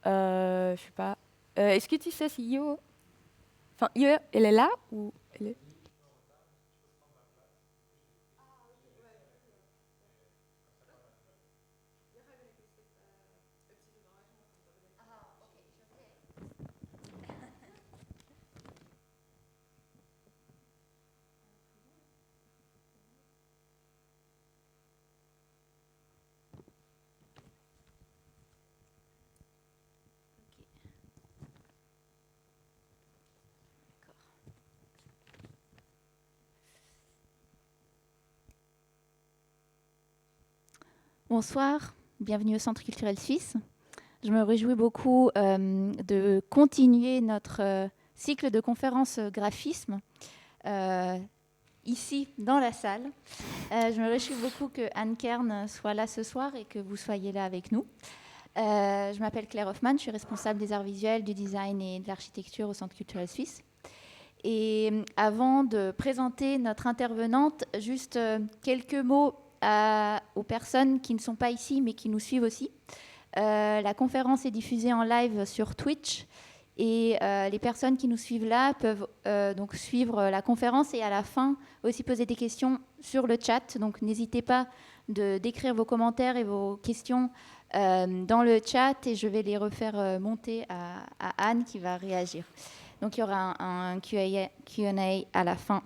Je sais pas. Est-ce que tu sais si Yo... Enfin, Yo, elle est là ou elle est... Bonsoir, bienvenue au Centre culturel suisse. Je me réjouis beaucoup de continuer notre cycle de conférences graphisme ici dans la salle. Je me réjouis beaucoup que Ann Kern soit là ce soir et que vous soyez là avec nous. Je m'appelle Claire Hoffmann, je suis responsable des arts visuels, du design et de l'architecture au Centre culturel suisse. Et avant de présenter notre intervenante, juste quelques mots aux personnes qui ne sont pas ici mais qui nous suivent aussi. La conférence est diffusée en live sur Twitch et les personnes qui nous suivent là peuvent donc suivre la conférence et à la fin aussi poser des questions sur le chat. Donc n'hésitez pas d'écrire vos commentaires et vos questions dans le chat et je vais les refaire monter à Anne qui va réagir. Donc il y aura un Q&A à la fin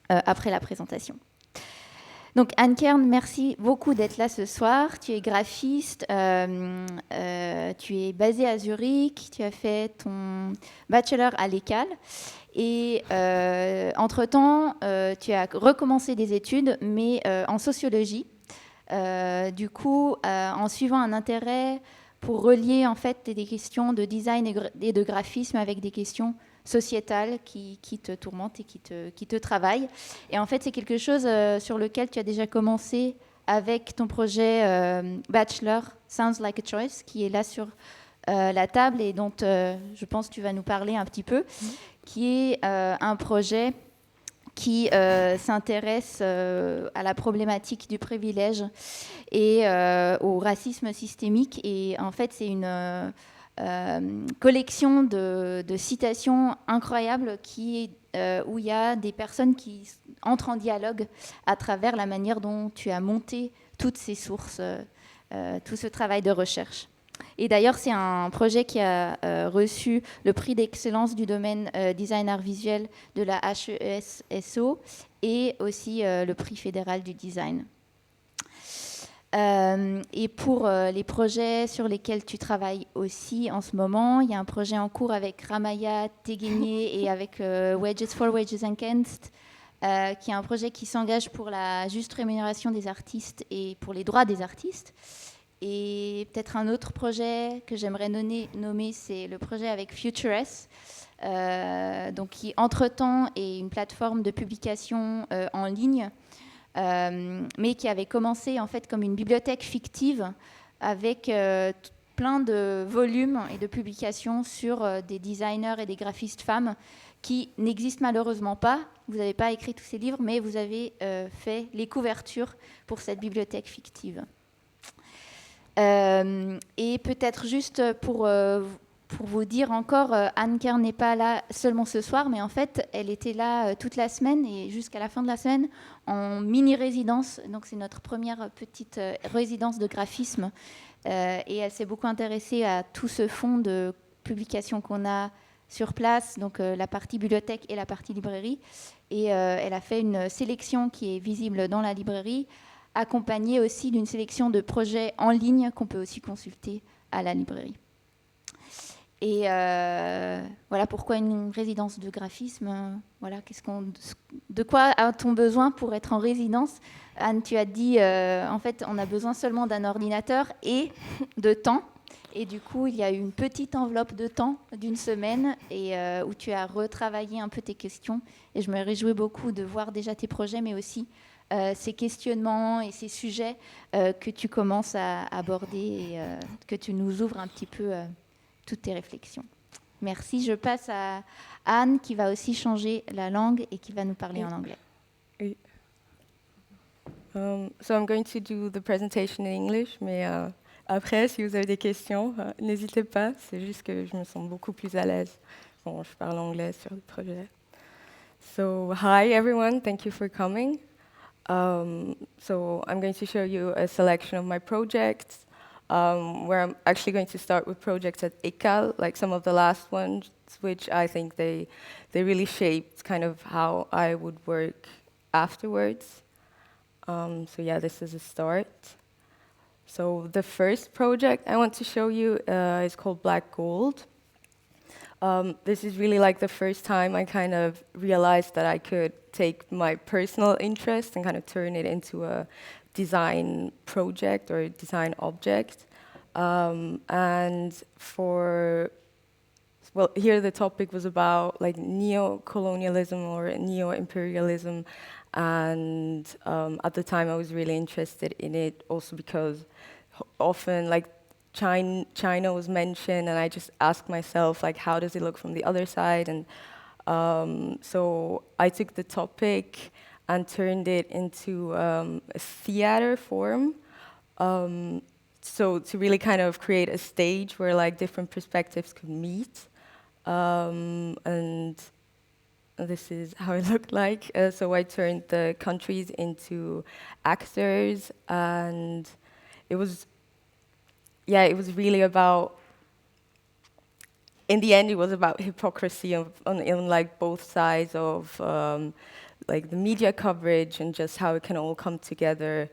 après la présentation. Donc Ann Kern, merci beaucoup d'être là ce soir. Tu es graphiste, tu es basée à Zurich, tu as fait ton Bachelor à l'ECAL et entre-temps, tu as recommencé des études, mais en sociologie. Du coup, en suivant un intérêt pour relier en fait des questions de design et de graphisme avec des questions sociétales qui te tourmentent et qui te travaillent. Et en fait, c'est quelque chose sur lequel tu as déjà commencé avec ton projet Bachelor, Sounds Like a Choice, qui est là sur la table et dont je pense que tu vas nous parler un petit peu, qui est un projet qui s'intéresse à la problématique du privilège et au racisme systémique. Et en fait, c'est une collection de citations incroyables où il y a des personnes qui entrent en dialogue à travers la manière dont tu as monté toutes ces sources, tout ce travail de recherche. Et d'ailleurs, c'est un projet qui a reçu le prix d'excellence du domaine design art visuel de la HES-SO et aussi le prix fédéral du design. Et pour les projets sur lesquels tu travailles aussi en ce moment, il y a un projet en cours avec Ramaya Teguenier et avec Wages for Wages Against, qui est un projet qui s'engage pour la juste rémunération des artistes et pour les droits des artistes. Et peut-être un autre projet que j'aimerais nommer, c'est le projet avec HES-SO, donc qui entre-temps est une plateforme de publication en ligne, mais qui avait commencé en fait comme une bibliothèque fictive avec plein de volumes et de publications sur des designers et des graphistes femmes qui n'existent malheureusement pas. Vous n'avez pas écrit tous ces livres, mais vous avez fait les couvertures pour cette bibliothèque fictive. Et peut-être juste pour vous dire encore, Ann Kern n'est pas là seulement ce soir, mais en fait, elle était là toute la semaine et jusqu'à la fin de la semaine en mini-résidence. Donc, c'est notre première petite résidence de graphisme. Et elle s'est beaucoup intéressée à tout ce fonds de publications qu'on a sur place, donc la partie bibliothèque et la partie librairie. Et elle a fait une sélection qui est visible dans la librairie, accompagnée aussi d'une sélection de projets en ligne qu'on peut aussi consulter à la librairie. Et voilà pourquoi une résidence de graphisme. Voilà, de quoi a-t-on besoin pour être en résidence ? Anne, tu as dit, en fait, on a besoin seulement d'un ordinateur et de temps. Et du coup, il y a eu une petite enveloppe de temps d'une semaine et où tu as retravaillé un peu tes questions. Et je me réjouis beaucoup de voir déjà tes projets, mais aussi ces questionnements et ces sujets que tu commences à aborder et que tu nous ouvres un petit peu toutes tes réflexions. Merci. Je passe à Anne qui va aussi changer la langue et qui va nous parler en anglais. So I'm going to do the presentation in English, mais Après, si vous avez des questions, n'hésitez pas. C'est juste que je me sens beaucoup plus à l'aise quand je parle anglais sur le projet. So, hi everyone, thank you for coming. So I'm going to show you a selection of my projects, where I'm actually going to start with projects at HES-SO, like some of the last ones, which I think they really shaped kind of how I would work afterwards. So yeah, this is a start. So the first project I want to show you is called Black Gold. This is really like the first time I kind of realized that I could take my personal interest and kind of turn it into a design project or a design object. And here the topic was about like neo-colonialism or neo-imperialism. And at the time I was really interested in it also because often like China was mentioned, and I just asked myself, like, how does it look from the other side? And so I took the topic and turned it into a theater form. So to really kind of create a stage where like different perspectives could meet. And this is how it looked like. So I turned the countries into actors, and it was really about, in the end, it was about hypocrisy on like both sides of like the media coverage and just how it can all come together.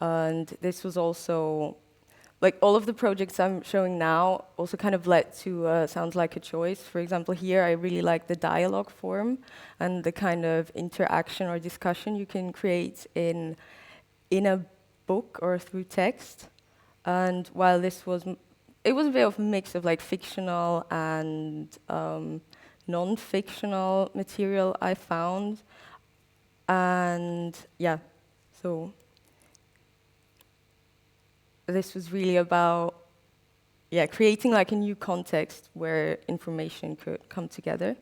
And this was also, like all of the projects I'm showing now also kind of led to Sounds Like a Choice. For example, here I really like the dialogue form and the kind of interaction or discussion you can create in a book or through text. And while it was a bit of a mix of like fictional and non-fictional material I found. And yeah, so this was really about creating like a new context where information could come together.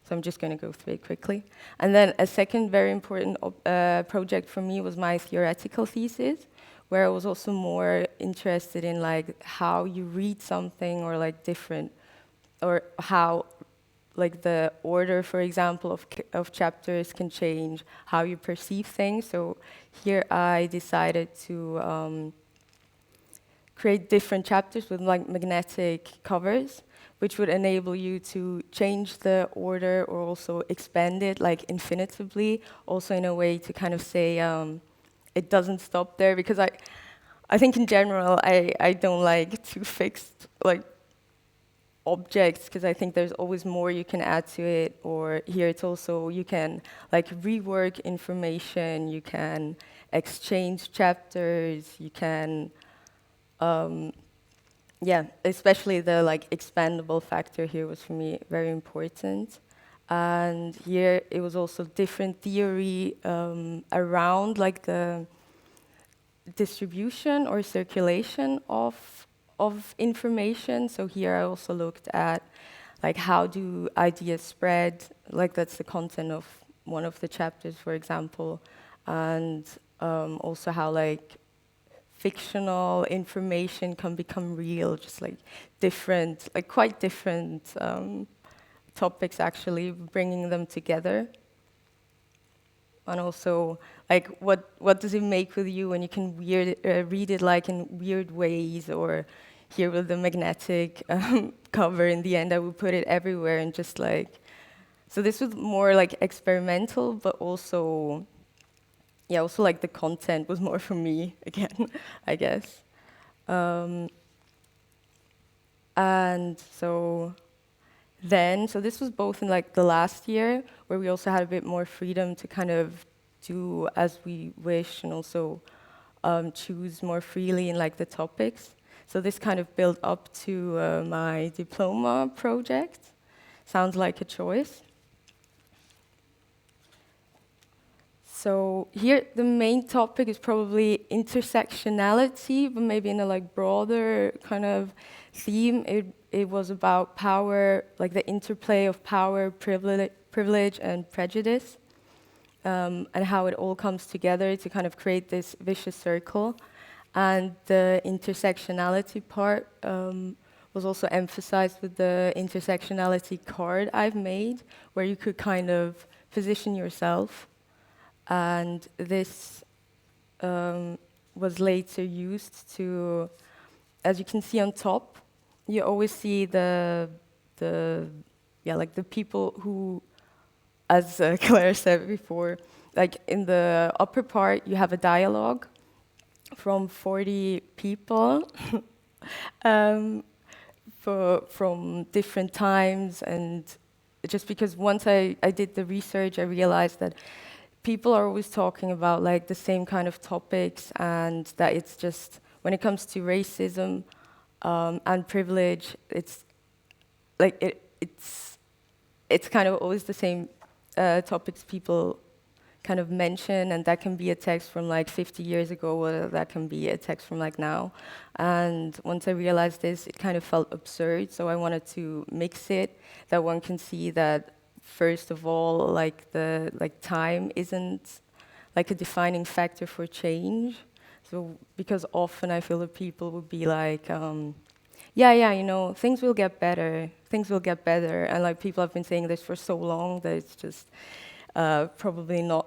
So I'm just going to go through it quickly. And then a second very important project for me was my theoretical thesis, where I was also more interested in like how you read something or like different, or how like the order, for example, of chapters can change how you perceive things. So here I decided to create different chapters with like magnetic covers, which would enable you to change the order or also expand it like infinitively, also in a way to kind of say it doesn't stop there, because I think in general I don't like too fixed like objects, because I think there's always more you can add to it. Or here it's also, you can like rework information, you can exchange chapters, you can especially the like expandable factor here was for me very important. And here it was also different theory around like the distribution or circulation of information. So here I also looked at like how do ideas spread, like that's the content of one of the chapters, for example, and also how like fictional information can become real, just like different, like quite different topics actually, bringing them together. And also, like, what does it make with you when you can read it like in weird ways, or here with the magnetic cover, in the end I would put it everywhere and just like, so this was more like experimental, but also like the content was more for me again, I guess. And so this was both in like the last year, where we also had a bit more freedom to kind of do as we wish, and also choose more freely in like the topics. So this kind of built up to my diploma project, Sounds Like a Choice. So here the main topic is probably intersectionality, but maybe in a like broader kind of theme. It was about power, like the interplay of power, privilege and prejudice, and how it all comes together to kind of create this vicious circle. And the intersectionality part was also emphasized with the intersectionality card I've made, where you could kind of position yourself. And this was later used to, as you can see on top, you always see the like the people who, as Claire said before, like in the upper part, you have a dialogue from 40 people from different times. And just because once I did the research, I realized that people are always talking about like the same kind of topics, and that it's just, when it comes to racism and privilege, it's like it's kind of always the same topics people kind of mention, and that can be a text from like 50 years ago, or that can be a text from like now. And once I realized this, it kind of felt absurd, so I wanted to mix it, that one can see that first of all, like the time isn't like a defining factor for change. So because often I feel that people would be like, yeah, you know, things will get better, and like people have been saying this for so long that it's just probably not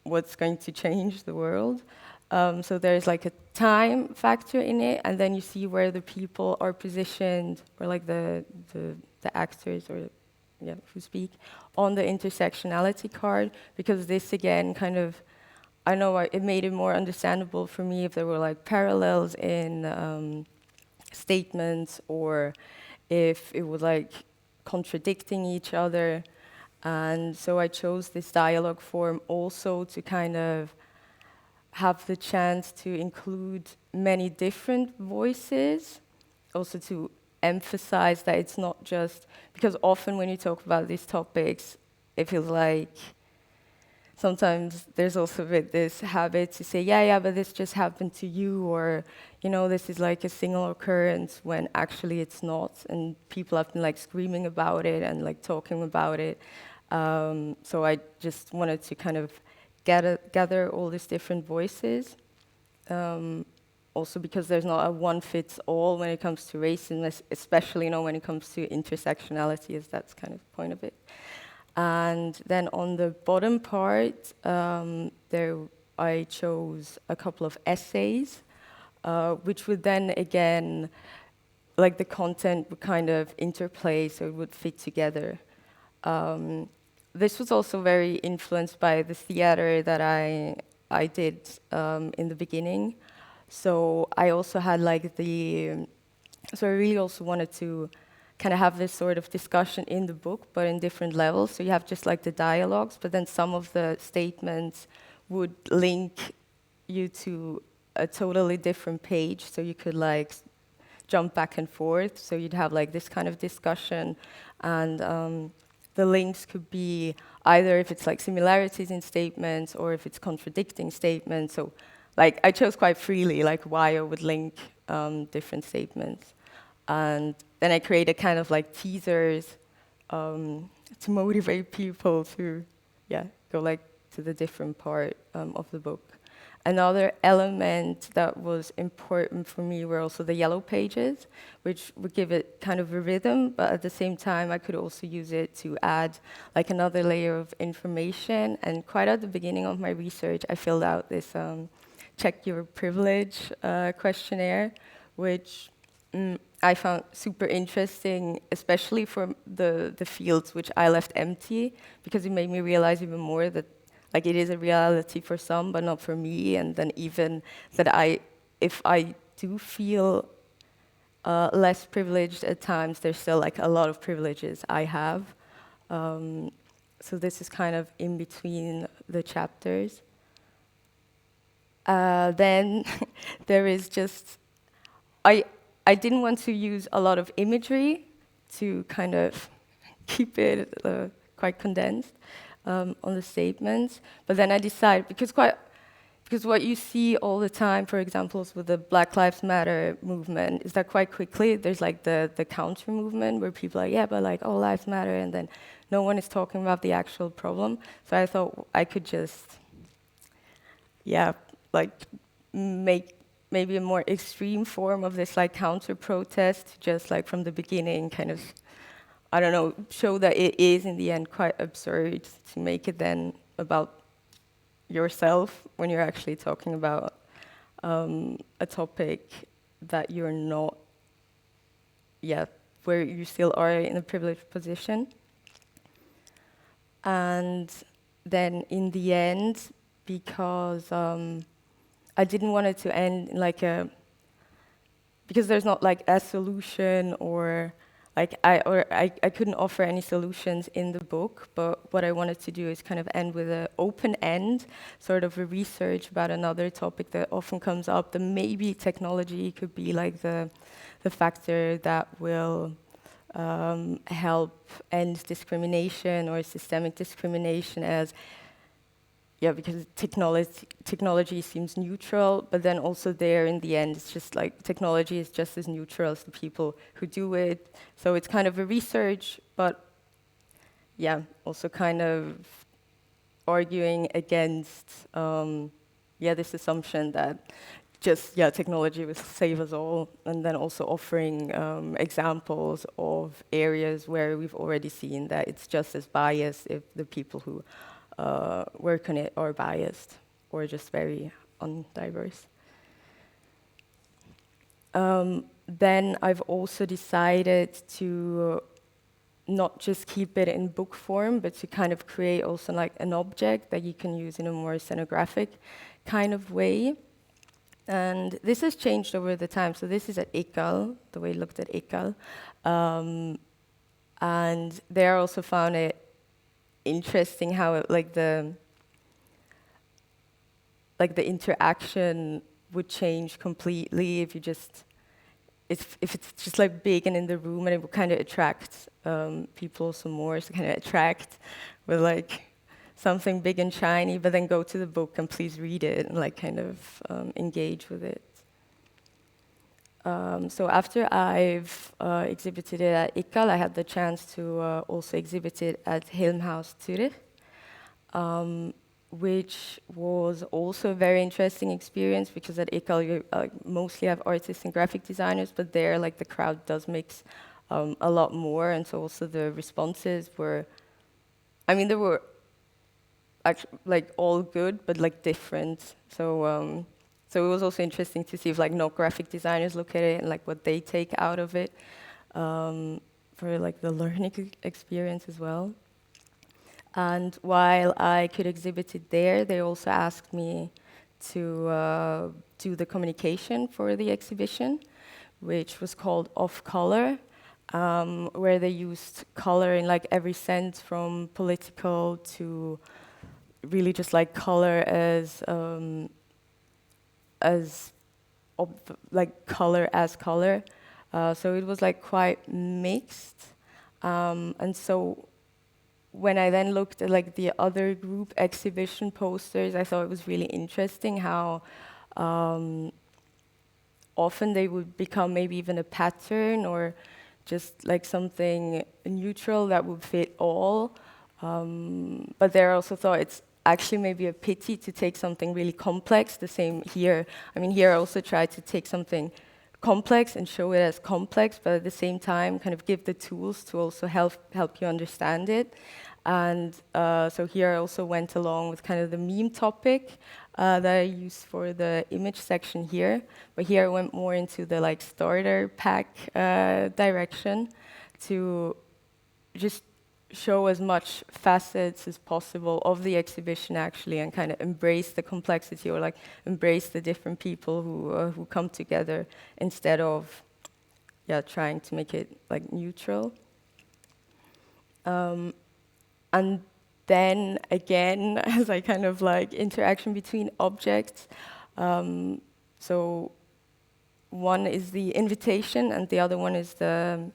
what's going to change the world. So there's like a time factor in it, and then you see where the people are positioned, or like the actors, or who speak on the intersectionality card, because this again kind of, I know it made it more understandable for me if there were like parallels in statements, or if it was like contradicting each other. And so I chose this dialogue form also to kind of have the chance to include many different voices, also to emphasize that it's not just, because often when you talk about these topics, it feels like sometimes there's also a bit this habit to say, yeah, but this just happened to you, or, you know, this is like a single occurrence, when actually it's not, and people have been like screaming about it and like talking about it. So I just wanted to kind of gather all these different voices. Also because there's not a one-fits-all when it comes to racism, especially, you know, when it comes to intersectionality, as that's kind of the point of it. And then on the bottom part, there I chose a couple of essays, which would then again, like the content would kind of interplay, so it would fit together. This was also very influenced by the theater that I did in the beginning. So I also had like so I really also wanted to kind of have this sort of discussion in the book, but in different levels. So you have just like the dialogues, but then some of the statements would link you to a totally different page, so you could like jump back and forth. So you'd have like this kind of discussion, and the links could be either if it's like similarities in statements, or if it's contradicting statements. So like I chose quite freely like why I would link different statements. And then I created kind of like teasers to motivate people to go like to the different part of the book. Another element that was important for me were also the yellow pages, which would give it kind of a rhythm, but at the same time I could also use it to add like another layer of information. And quite at the beginning of my research, I filled out this check your privilege questionnaire, which I found super interesting, especially for the fields which I left empty, because it made me realize even more that like it is a reality for some, but not for me. And then even that if I do feel less privileged at times, there's still like a lot of privileges I have. So this is kind of in between the chapters. Then there is just, I didn't want to use a lot of imagery to kind of keep it quite condensed on the statements. But then I decided, because what you see all the time, for example, with the Black Lives Matter movement, is that quite quickly there's like the counter movement where people are, yeah, but like all lives matter, and then no one is talking about the actual problem. So I thought I could just, like make maybe a more extreme form of this like counter-protest, just like from the beginning kind of, I don't know, show that it is in the end quite absurd to make it then about yourself when you're actually talking about a topic that you're not, where you still are in a privileged position. And then in the end, because I didn't want it to end in like because there's not like a solution or like I couldn't offer any solutions in the book, but what I wanted to do is kind of end with an open end, sort of a research about another topic that often comes up, that maybe technology could be like the factor that will help end discrimination or systemic discrimination, as because technology seems neutral, but then also there in the end, it's just like technology is just as neutral as the people who do it. So it's kind of a research, but also kind of arguing against this assumption that just technology will save us all, and then also offering examples of areas where we've already seen that it's just as biased if the people who work on it are biased or just very undiverse. Then I've also decided to not just keep it in book form, but to kind of create also like an object that you can use in a more scenographic kind of way. And this has changed over the time. So this is at HES-SO, the way I looked at HES-SO. And there I also found it interesting how it, like the interaction would change completely if you just, if it's just like big and in the room, and it would kind of attract people some more, so kind of attract with like something big and shiny, but then go to the book and please read it and like kind of engage with it. So after I've exhibited it at HES-SO, I had the chance to also exhibit it at Helmhaus Zurich, which was also a very interesting experience, because at HES-SO you mostly have artists and graphic designers, but there like the crowd does mix a lot more, and so also the responses were, I mean, they were actually like all good, but like different. So so it was also interesting to see if like not graphic designers look at it and like what they take out of it for like the learning experience as well. And while I could exhibit it there, they also asked me to do the communication for the exhibition, which was called Off Color, where they used color in like every sense, from political to really just like color as like color as color. So it was like quite mixed. And so when I then looked at like the other group exhibition posters, I thought it was really interesting how often they would become maybe even a pattern or just like something neutral that would fit all. But there I also thought it's actually maybe a pity to take something really complex. The same here. I mean, here I also tried to take something complex and show it as complex, but at the same time kind of give the tools to also help you understand it. And so here I also went along with kind of the meme topic that I used for the image section here. But here I went more into the like starter pack direction to just show as much facets as possible of the exhibition actually, and kind of embrace the complexity, or like embrace the different people who come together, instead of trying to make it like neutral. And then again, as I kind of like interaction between objects, so one is the invitation and the other one is the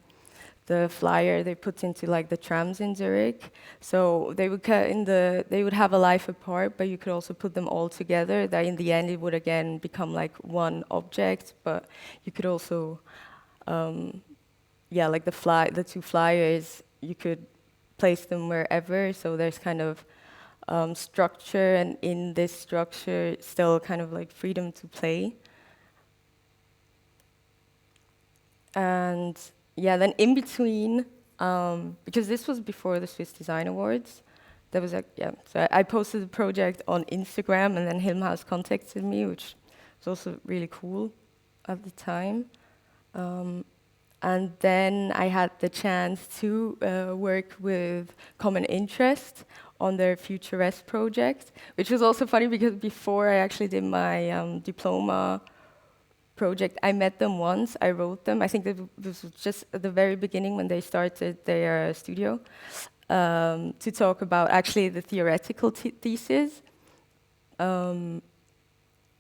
flyer they put into like the trams in Zurich. So they would they would have a life apart, but you could also put them all together. That in the end it would again become like one object. But you could also, like the two flyers, you could place them wherever. So there's kind of structure, and in this structure, still kind of like freedom to play. And yeah, then in between, because this was before the Swiss Design Awards, there was so I posted the project on Instagram, and then Hilmhaus contacted me, which was also really cool at the time. And then I had the chance to work with Common Interest on their Future-S project, which was also funny because before I actually did my diploma project, I met them once, I wrote them. I think that this was just at the very beginning when they started their studio, to talk about actually the theoretical thesis.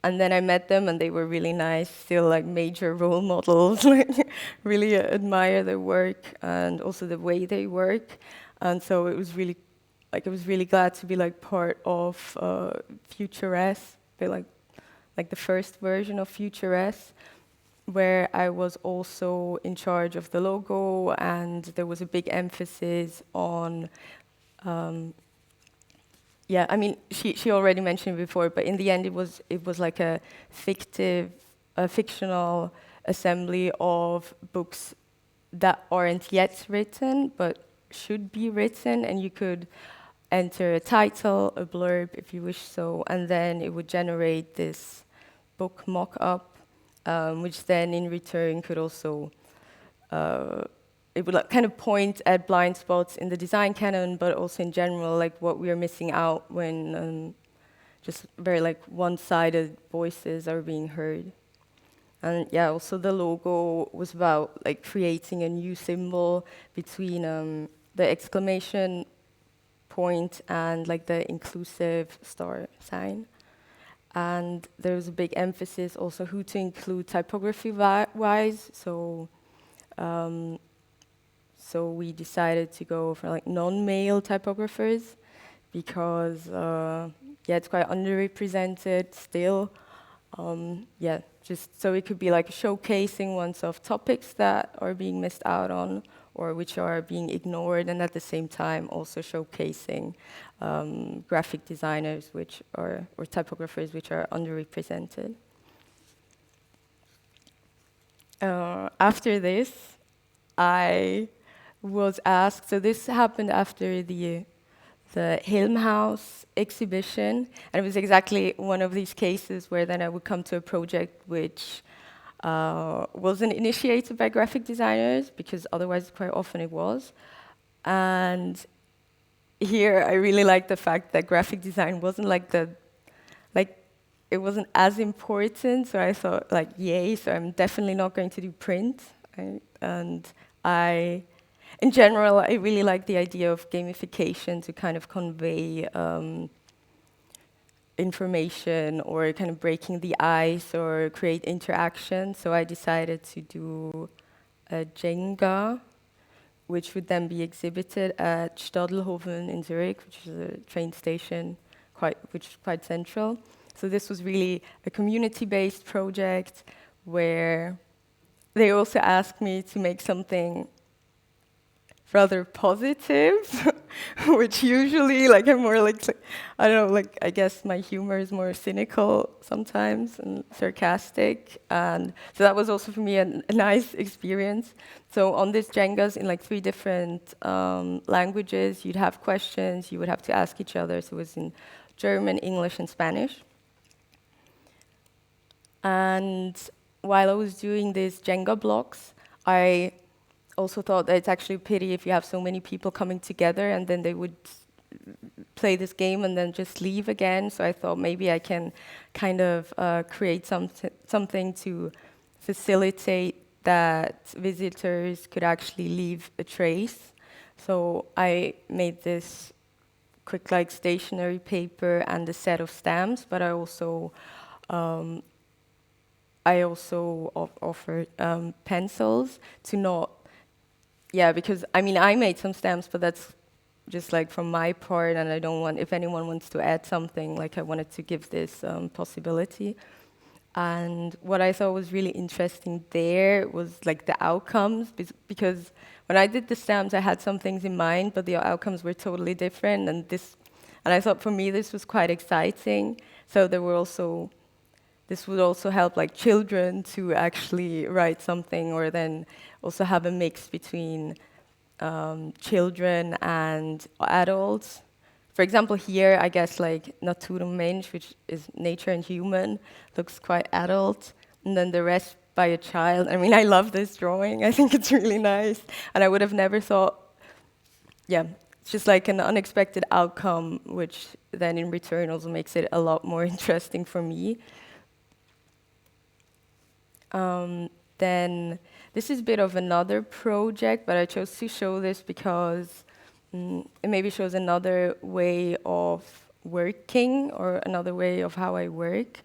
And then I met them, and they were really nice, still like major role models, like really admire their work and also the way they work. And so it was really, like, I was really glad to be like part of Future-S, like the first version of Future-S, where I was also in charge of the logo, and there was a big emphasis on yeah, I mean, she already mentioned it before, but in the end, it was like a fictional assembly of books that aren't yet written, but should be written, and you could enter a title, a blurb, if you wish so, and then it would generate this book mock-up, which then in return could also it would like kind of point at blind spots in the design canon, but also in general, like what we are missing out when just very like one-sided voices are being heard. And yeah, also the logo was about like creating a new symbol between the exclamation point and like the inclusive star sign. And there was a big emphasis also who to include typography-wise. So we decided to go for like non-male typographers because yeah, it's quite underrepresented still. Yeah, just so it could be like showcasing oneself topics that are being missed out on or which are being ignored, and at the same time also showcasing graphic designers or typographers which are underrepresented. After this, I was asked, so this happened after the Hilmhaus exhibition, and it was exactly one of these cases where then I would come to a project which wasn't initiated by graphic designers, because otherwise quite often it was. And here I really liked the fact that graphic design wasn't it wasn't as important, so I thought like, yay, so I'm definitely not going to do print. Right? And in general, I really like the idea of gamification to kind of convey information or kind of breaking the ice or create interaction. So I decided to do a Jenga, which would then be exhibited at Stadelhofen in Zurich, which is a train station, which is quite central. So this was really a community-based project where they also asked me to make something rather positive, which usually, like, I'm more like, I don't know, like, I guess my humor is more cynical sometimes and sarcastic. And so that was also for me a nice experience. So on this Jengas in like 3 different languages, you'd have questions, you would have to ask each other. So it was in German, English, and Spanish. And while I was doing these Jenga blocks, I also thought that it's actually a pity if you have so many people coming together and then they would play this game and then just leave again. So I thought maybe I can kind of create something to facilitate that visitors could actually leave a trace. So I made this quick like stationery paper and a set of stamps, but I also offered pencils to not. Yeah, because I mean, I made some stamps, but that's just like from my part, and I don't want, if anyone wants to add something, like I wanted to give this possibility. And what I thought was really interesting there was like the outcomes, because when I did the stamps, I had some things in mind, but the outcomes were totally different. And I thought for me this was quite exciting. So there were also this would also help like children to actually write something, or then also have a mix between children and adults. For example, here, I guess like Natur und Mensch, which is nature and human, looks quite adult, and then the rest by a child. I mean, I love this drawing. I think it's really nice, and I would have never thought, yeah, it's just like an unexpected outcome, which then in return also makes it a lot more interesting for me. Then this is a bit of another project, but I chose to show this because it maybe shows another way of working, or another way of how I work,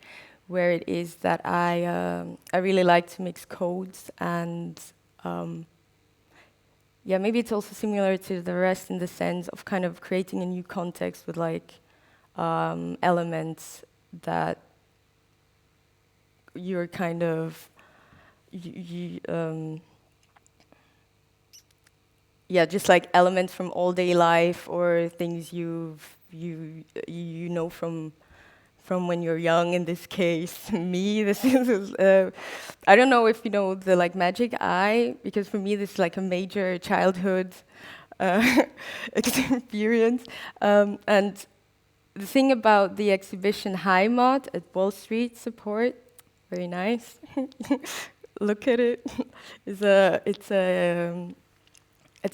where it is that I really like to mix codes, and yeah, maybe it's also similar to the rest in the sense of kind of creating a new context with like elements that you're kind of yeah, just like elements from all day life, or things you know from when you're young. In this case, me. This is I don't know if you know the like magic eye, because for me this is like a major childhood experience. And the thing about the exhibition Heimat at Wall Street Support, very nice. Look at it. It's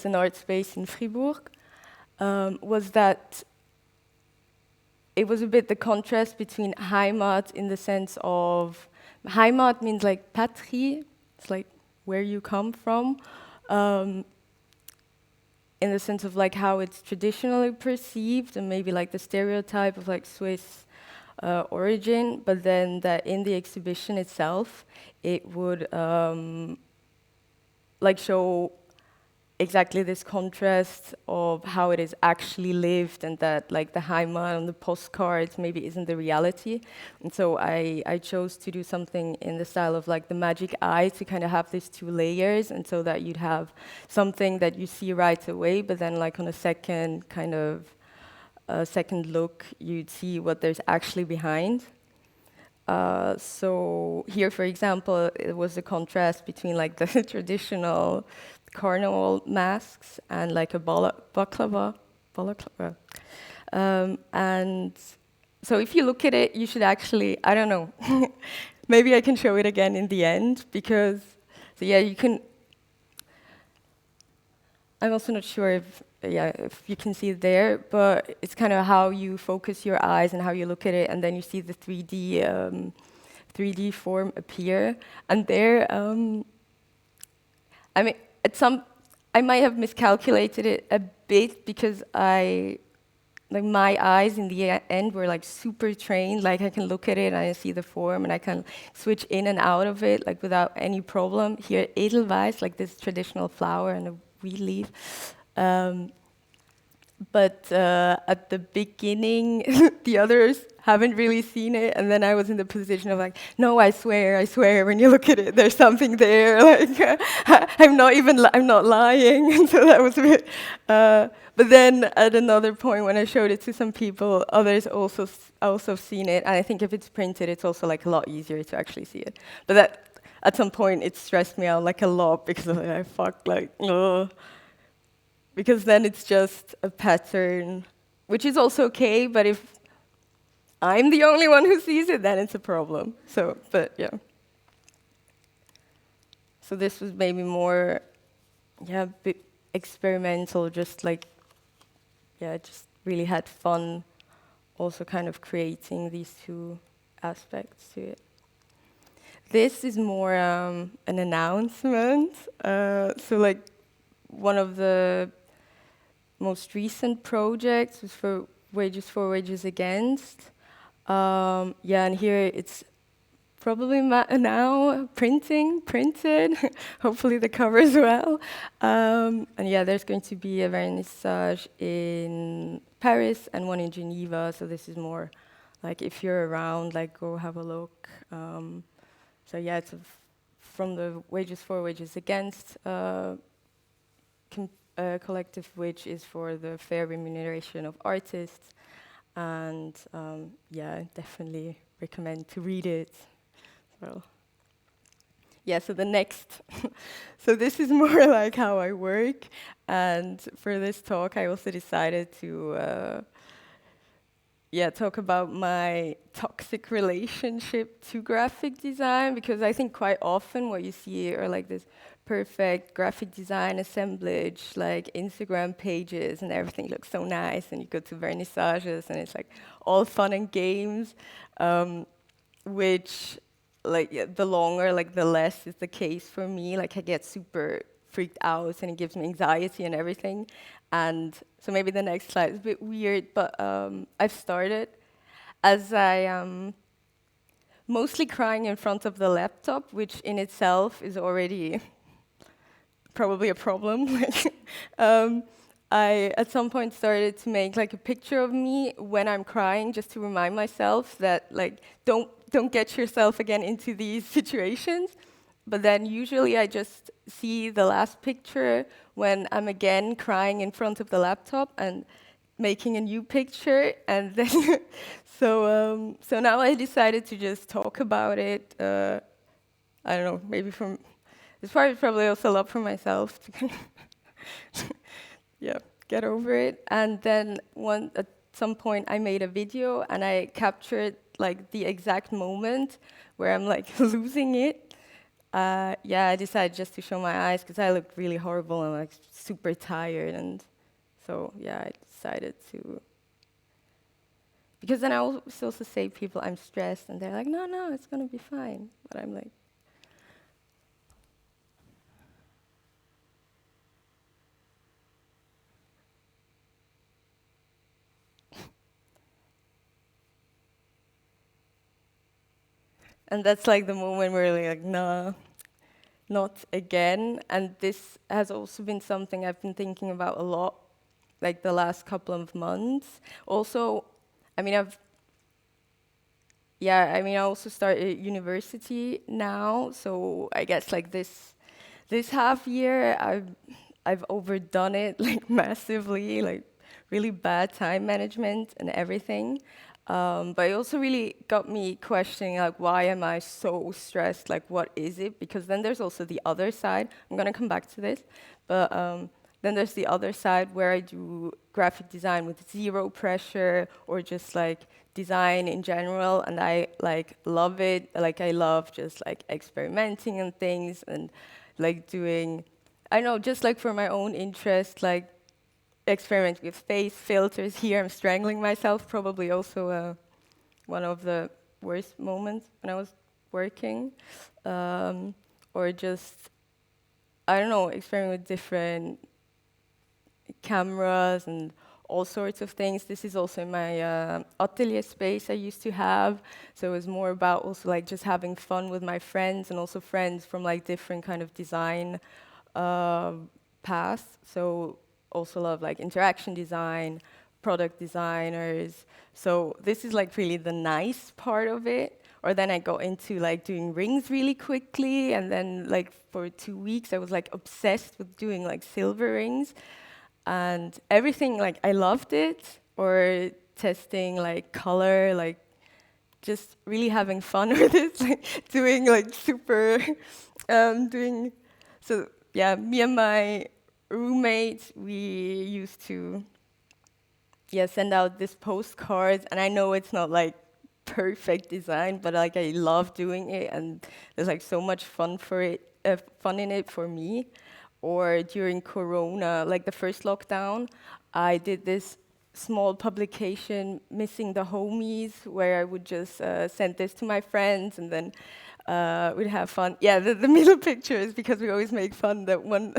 an art space in Fribourg. Was that it was a bit the contrast between Heimat in the sense of Heimat means like patrie, it's like where you come from, in the sense of like how it's traditionally perceived, and maybe like the stereotype of like Swiss origin, but then that in the exhibition itself, it would like show exactly this contrast of how it is actually lived, and that like the Heimat on the postcards maybe isn't the reality. And so I chose to do something in the style of like the magic eye, to kind of have these two layers, and so that you'd have something that you see right away, but then like on a second kind of second look, you'd see what there's actually behind. So here, for example, it was the contrast between like the traditional carnival masks and like a baklava. And so if you look at it, you should actually, I don't know, maybe I can show it again in the end, because, so yeah, you can, I'm also not sure if you can see it there, but it's kind of how you focus your eyes and how you look at it, and then you see the 3D form appear. And there, I mean, I might have miscalculated it a bit, because my eyes in the end were like super trained. Like I can look at it and I see the form, and I can switch in and out of it like without any problem. Here, Edelweiss, like this traditional flower and a wheat leaf. But at the beginning, the others haven't really seen it, and then I was in the position of like, no, I swear, when you look at it, there's something there. Like, I'm not lying. And so that was a bit. But then at another point, when I showed it to some people, others also seen it, and I think if it's printed, it's also like a lot easier to actually see it. But that at some point, it stressed me out like a lot, because I was like, ugh. Because then it's just a pattern, which is also okay, but if I'm the only one who sees it, then it's a problem. So, but yeah. So this was maybe more, a bit experimental, just like, just really had fun also kind of creating these two aspects to it. This is more an announcement. So like one of the most recent projects was for Wages Against. And here it's probably now printed, hopefully the cover as well. And there's going to be a vernissage in Paris and one in Geneva, so this is more like if you're around, like go have a look. It's from the Wages Against collective, which is for the fair remuneration of artists, and definitely recommend to read it. well, yeah, so the next, so this is more like how I work, and for this talk I also decided to talk about my toxic relationship to graphic design, because I think quite often what you see are like this perfect graphic design assemblage, like Instagram pages, and everything looks so nice, and you go to vernissages, and it's like all fun and games, which, like, the longer, like, the less is the case for me. Like, I get super freaked out, and it gives me anxiety and everything. And so maybe the next slide is a bit weird, but I've started as I am mostly crying in front of the laptop, which in itself is already probably a problem. I at some point started to make like a picture of me when I'm crying, just to remind myself that, like, don't get yourself again into these situations. But then usually I just see the last picture when I'm again crying in front of the laptop and making a new picture, and then so now I decided to just talk about it. I don't know, maybe from this part is probably also a lot for myself to yeah, get over it. And then at some point I made a video and I captured like the exact moment where I'm like losing it. I decided just to show my eyes because I look really horrible and like super tired, and so yeah, I decided to. Because then I also say to people I'm stressed, and they're like, no, it's gonna be fine. But I'm like, and that's like the moment where you're like, no, not again. And this has also been something I've been thinking about a lot, like the last couple of months. Also, I also started university now, so I guess like this half year I've overdone it like massively, like really bad time management and everything. But it also really got me questioning, like, why am I so stressed? Like, what is it? Because then there's also the other side. I'm gonna come back to this, but then there's the other side where I do graphic design with zero pressure, or just like design in general, and I like love it. Like, I love just like experimenting and things, and like doing, I know, just like for my own interest, like experiment with face filters. Here I'm strangling myself, probably also one of the worst moments when I was working. Or just, I don't know, experiment with different cameras and all sorts of things. This is also in my atelier space I used to have. So it was more about also like just having fun with my friends, and also friends from like different kind of design paths. So also love like interaction design, product designers. So this is like really the nice part of it. Or then I got into like doing rings really quickly, and then like for 2 weeks I was like obsessed with doing like silver rings. And everything, like, I loved it, or testing, like, color, like, just really having fun with it, like, doing, like, so, yeah, me and my roommate, we used to, send out this postcards, and I know it's not, like, perfect design, but, like, I love doing it, and there's, like, so much fun in it for me. Or during Corona, like the first lockdown, I did this small publication, Missing the Homies, where I would just send this to my friends, and then we'd have fun. Yeah, the middle picture is because we always make fun that one,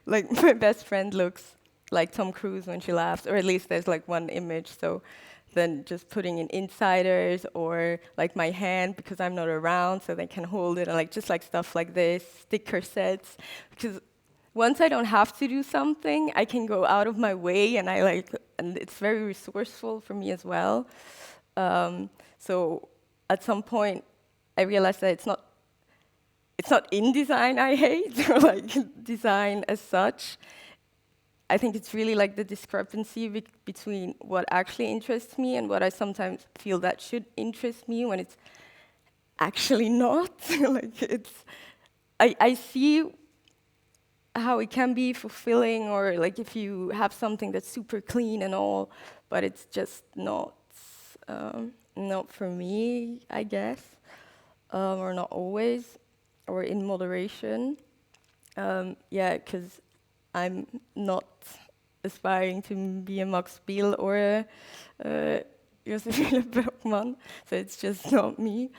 like my best friend looks like Tom Cruise when she laughs, or at least there's like one image. So then just putting in insiders, or like my hand because I'm not around, so they can hold it, and like just like stuff like this, sticker sets, because once I don't have to do something, I can go out of my way, and and it's very resourceful for me as well. So at some point, I realized that it's not InDesign I hate, or like design as such. I think it's really like the discrepancy between what actually interests me and what I sometimes feel that should interest me, when it's actually not. Like I see how it can be fulfilling, or like if you have something that's super clean and all, but it's just not for me, I guess, or not always, or in moderation. Yeah, because I'm not aspiring to be a Max Biel or a Josephine Bergman, so it's just not me.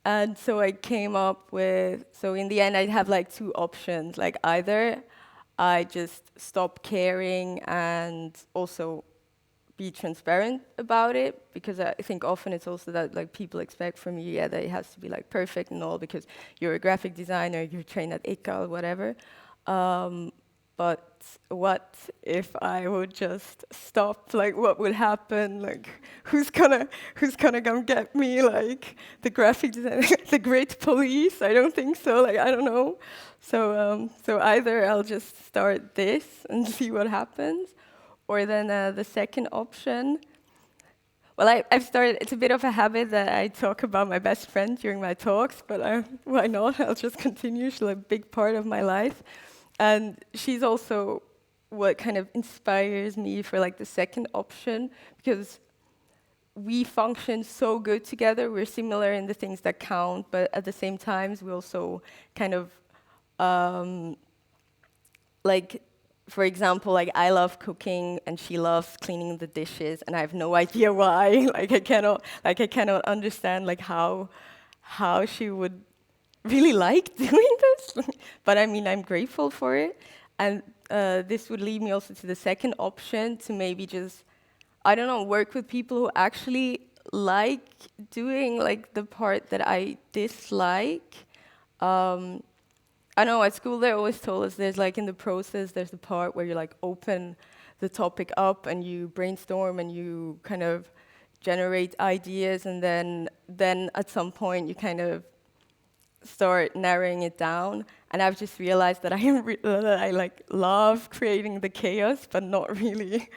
And so I came up with, so in the end I'd have like two options, like either I just stop caring and also be transparent about it, because I think often it's also that like people expect from you, yeah, that it has to be like perfect and all because you're a graphic designer, you're trained at ECA, whatever. But what if I would just stop? Like, what would happen? Like, who's gonna come get me? Like, the graphic designer, the great police? I don't think so. Like, I don't know. So either I'll just start this and see what happens, or then the second option. Well, I've started. It's a bit of a habit that I talk about my best friend during my talks, but why not? I'll just continue. She's like a big part of my life. And she's also what kind of inspires me for like the second option, because we function so good together. We're similar in the things that count, but at the same time, we also kind of like, for example, like I love cooking and she loves cleaning the dishes, and I have no idea why. Like I cannot understand like how she would really like doing this, but I mean, I'm grateful for it. And this would lead me also to the second option, to maybe just, I don't know, work with people who actually like doing like the part that I dislike. I know at school they always told us there's like in the process, there's the part where you like open the topic up and you brainstorm and you kind of generate ideas, and then at some point you kind of start narrowing it down. And I've just realized that I like love creating the chaos, but not really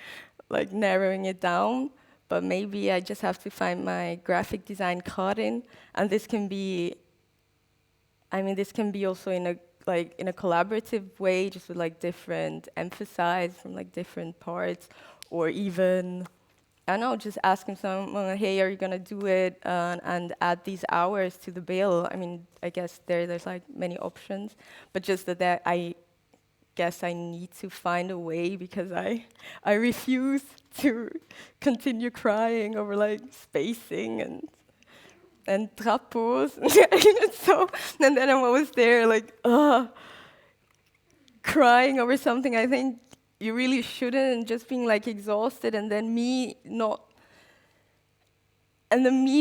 like narrowing it down. But maybe I just have to find my graphic design card in, and this can be, I mean, this can be also in a collaborative way, just with like different emphasis from like different parts, or even, I don't know, just asking someone, hey, are you gonna do it, and add these hours to the bill? I mean, I guess there's like many options, but just that I guess I need to find a way, because I refuse to continue crying over like spacing and trapos. So, and then I'm always there like, crying over something I think you really shouldn't, and just being like exhausted, and then me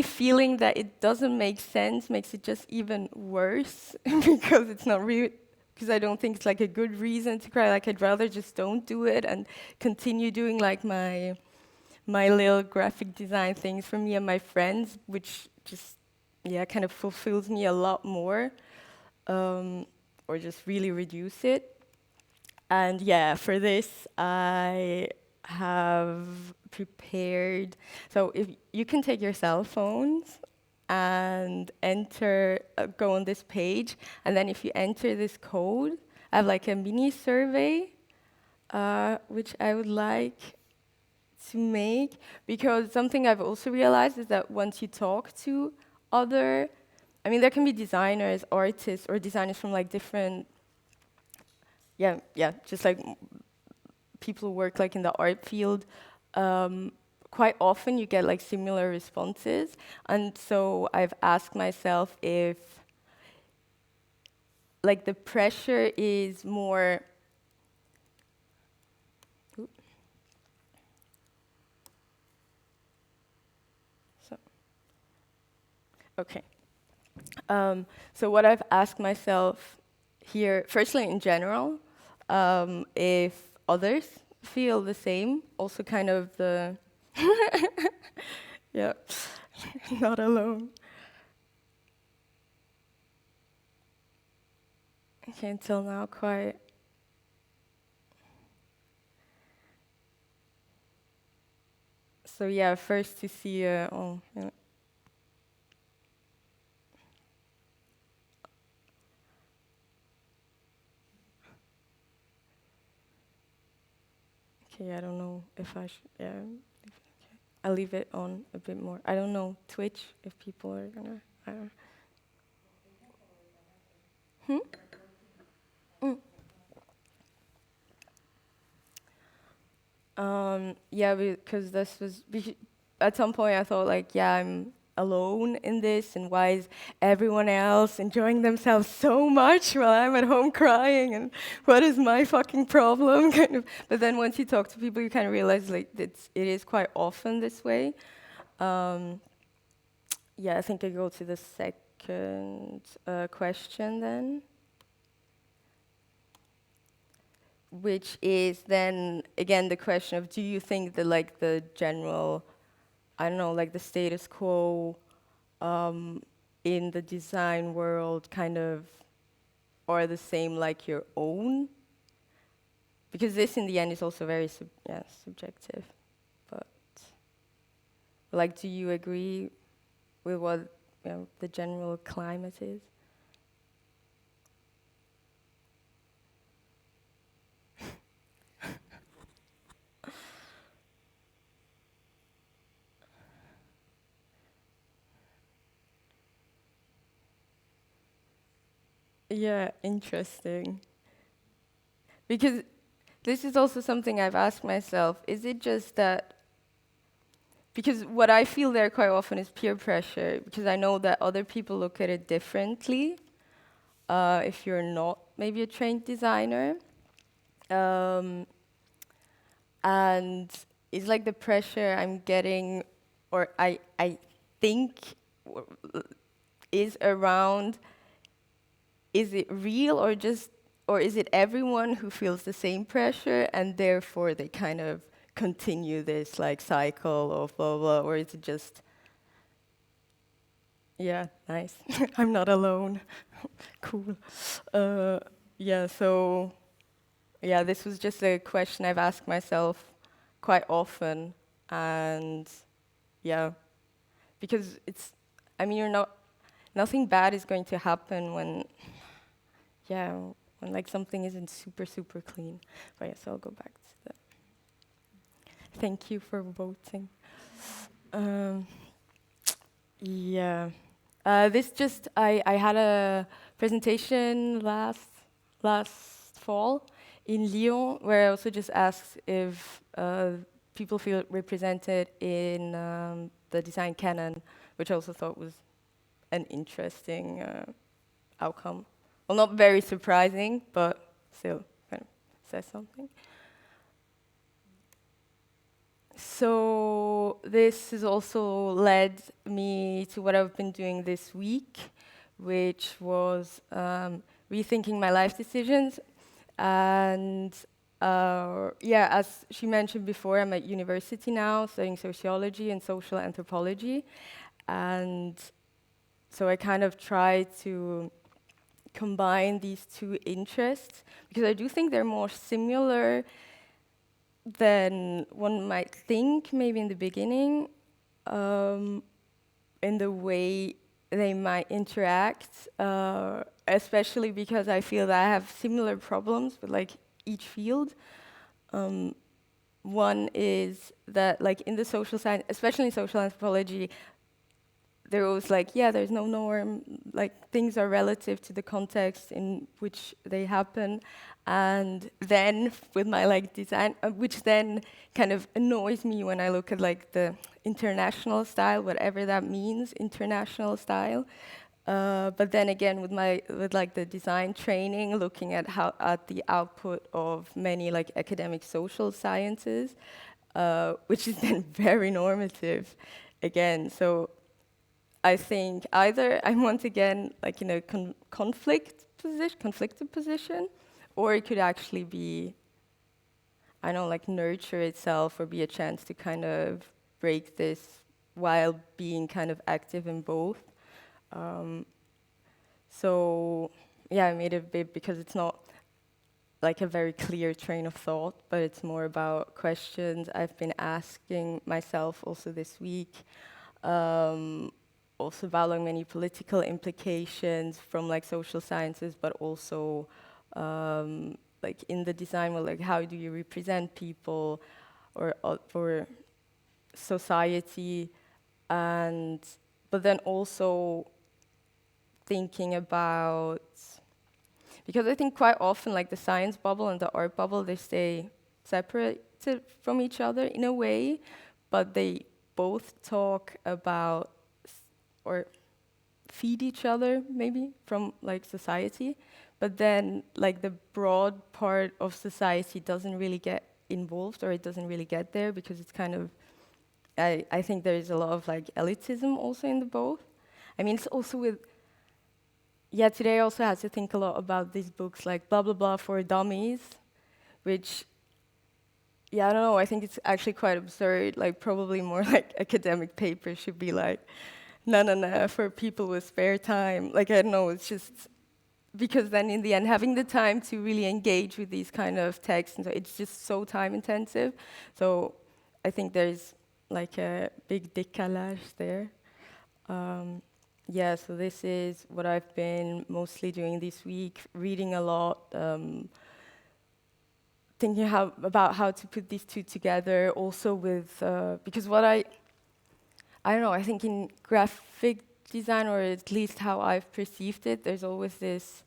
feeling that it doesn't make sense makes it just even worse because it's not real, because I don't think it's like a good reason to cry. Like I'd rather just don't do it and continue doing like my little graphic design things for me and my friends, which just kind of fulfills me a lot more, or just really reduce it. And for this I have prepared. So if you can take your cell phones and go on this page, and then if you enter this code, I have like a mini survey, which I would like to make, because something I've also realized is that once you talk to there can be designers, artists, or designers from like different, just like people who work like in the art field. Quite often you get like similar responses, and so I've asked myself if like the pressure is more. Okay. So what I've asked myself here, firstly in general, if others feel the same, also kind of the, not alone. Okay, until now quite. So first to see, okay, I don't know if I should, yeah. I'll leave it on a bit more. I don't know, Twitch, if people are gonna, I don't know. Yeah, because at some point I thought like, yeah, I'm alone in this, and why is everyone else enjoying themselves so much while I'm at home crying, and what is my fucking problem? Kind of. But then once you talk to people, you kind of realize like it is quite often this way. Yeah, I think I go to the second question then, which is then again the question of, do you think that like the general, I don't know, like the status quo in the design world kind of are the same like your own? Because this in the end is also very subjective. But like, do you agree with what the general climate is? Yeah, interesting. Because this is also something I've asked myself. Is it just that, because what I feel there quite often is peer pressure, because I know that other people look at it differently if you're not maybe a trained designer. And it's like the pressure I'm getting, or I think is around, is it real or is it everyone who feels the same pressure and therefore they kind of continue this like cycle of blah blah, or is it just, yeah, nice. I'm not alone. Cool. Yeah, so yeah, this was just a question I've asked myself quite often, and yeah, because it's, I mean, nothing bad is going to happen when, yeah, when like something isn't super, super clean. But yes, I'll go back to that. Thank you for voting. Yeah. I had a presentation last fall in Lyon where I also just asked if people feel represented in the design canon, which I also thought was an interesting outcome. Well, not very surprising, but still kind of says something. So this has also led me to what I've been doing this week, which was rethinking my life decisions. And yeah, as she mentioned before, I'm at university now studying sociology and social anthropology. And so I kind of try to combine these two interests because I do think they're more similar than one might think, maybe in the beginning, in the way they might interact, especially because I feel that I have similar problems with like each field. One is that like in the social science, especially in social anthropology, there was like, yeah, there's no norm, like things are relative to the context in which they happen. And then with my like design, which then kind of annoys me when I look at like the international style, whatever that means, international style. But then again, with like the design training, looking at at the output of many like academic social sciences, which is then very normative again. So I think either I'm once again like in a conflicted position, or it could actually be, I don't know, like nurture itself or be a chance to kind of break this while being kind of active in both. So yeah, I made it a bit because it's not like a very clear train of thought, but it's more about questions I've been asking myself also this week. Also about like many political implications from like social sciences, but also like in the design world, like how do you represent people or society, and but then also thinking about, because I think quite often like the science bubble and the art bubble, they stay separated from each other in a way, but they both talk about or feed each other maybe from like society, but then like the broad part of society doesn't really get involved, or it doesn't really get there, because it's kind of, I think there is a lot of like elitism also in the both. I mean, it's also with, today I also had to think a lot about these books like blah blah blah for dummies, which, I don't know, I think it's actually quite absurd. Like probably more like academic papers should be like, no, for people with spare time. Like, I don't know, it's just, because then in the end, having the time to really engage with these kind of texts, and so it's just so time intensive. So I think there's like a big décalage there. So this is what I've been mostly doing this week, reading a lot, thinking about how to put these two together, also with, because what I don't know, I think in graphic design, or at least how I've perceived it, there's always this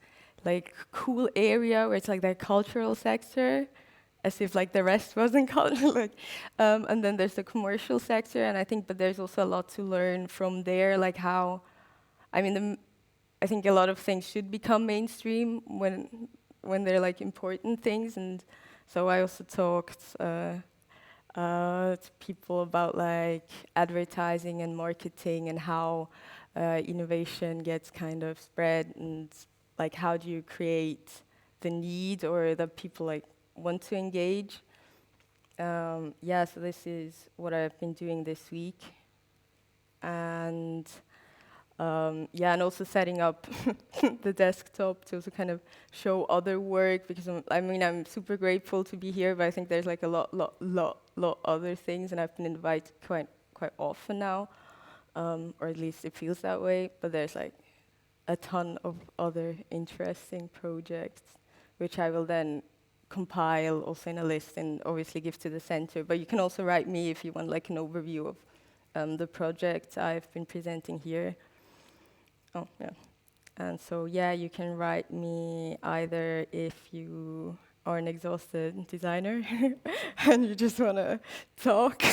like cool area where it's like the cultural sector, as if like the rest wasn't cultural. Like, and then there's the commercial sector, and I think, but there's also a lot to learn from there, like how, I mean, I think a lot of things should become mainstream when they're like important things, and so I also talked to people about like advertising and marketing, and how innovation gets kind of spread, and like how do you create the need, or that people like want to engage. So this is what I've been doing this week, and and also setting up the desktop to also kind of show other work, because I'm super grateful to be here, but I think there's like a lot other things, and I've been invited quite often now, or at least it feels that way. But there's like a ton of other interesting projects, which I will then compile also in a list and obviously give to the center. But you can also write me if you want like an overview of the project I've been presenting here. Oh, yeah. And so, you can write me either if you are an exhausted designer and you just want to talk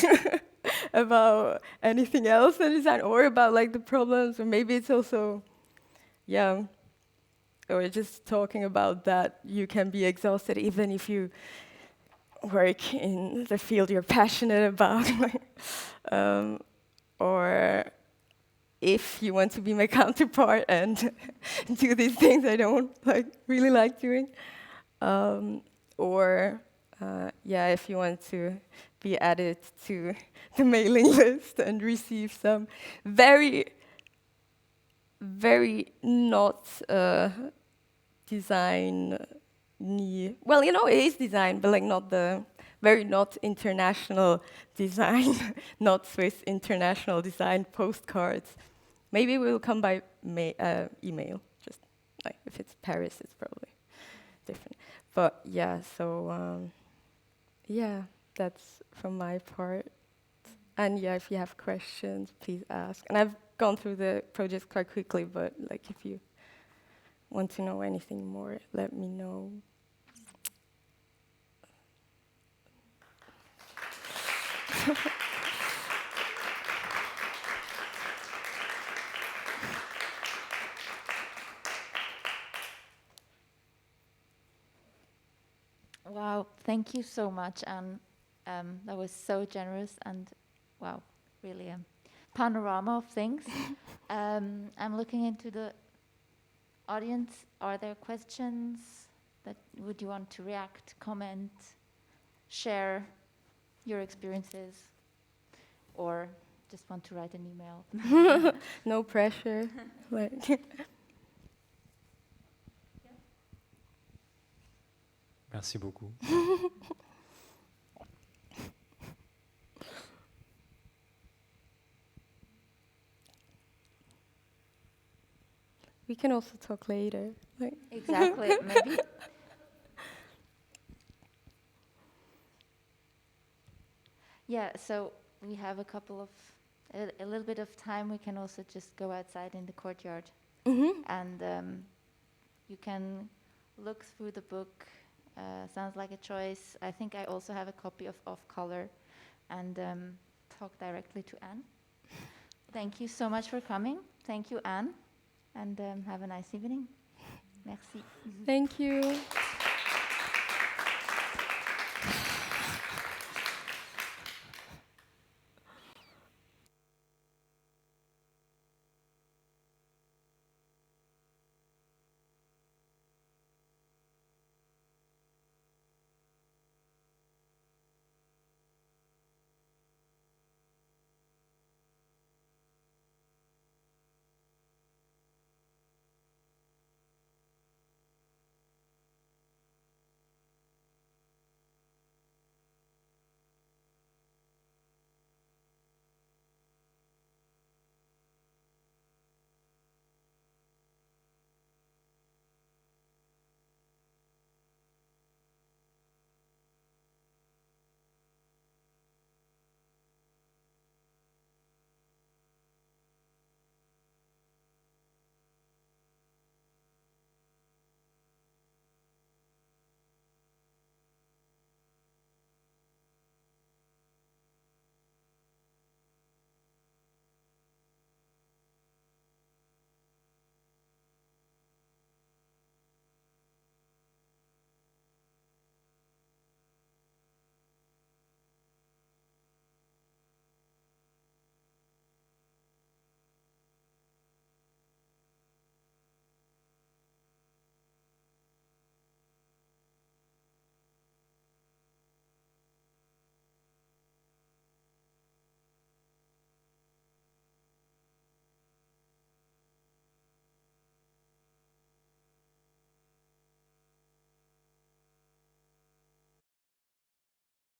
about anything else in design, or about like the problems, or maybe it's also, or just talking about that you can be exhausted even if you work in the field you're passionate about, or if you want to be my counterpart and do these things I don't really like doing, or if you want to be added to the mailing list and receive some very not design well, it is design, but like not the very not international design, not Swiss international design postcards. Maybe we'll come by email. Just like if it's Paris, it's probably different. But that's from my part. And if you have questions, please ask. And I've gone through the project quite quickly, but like if you want to know anything more, let me know. Wow, thank you so much, and that was so generous, and wow, really a panorama of things. I'm looking into the audience. Are there questions that would you want to react, comment, share your experiences, or just want to write an email? No pressure. Merci beaucoup. We can also talk later. Exactly, maybe. Yeah, so we have a little bit of time. We can also just go outside in the courtyard. And you can look through the book. Sounds like a choice. I think I also have a copy of Off Color, and talk directly to Anne. Thank you so much for coming. Thank you, Anne, and have a nice evening. Merci. Thank you.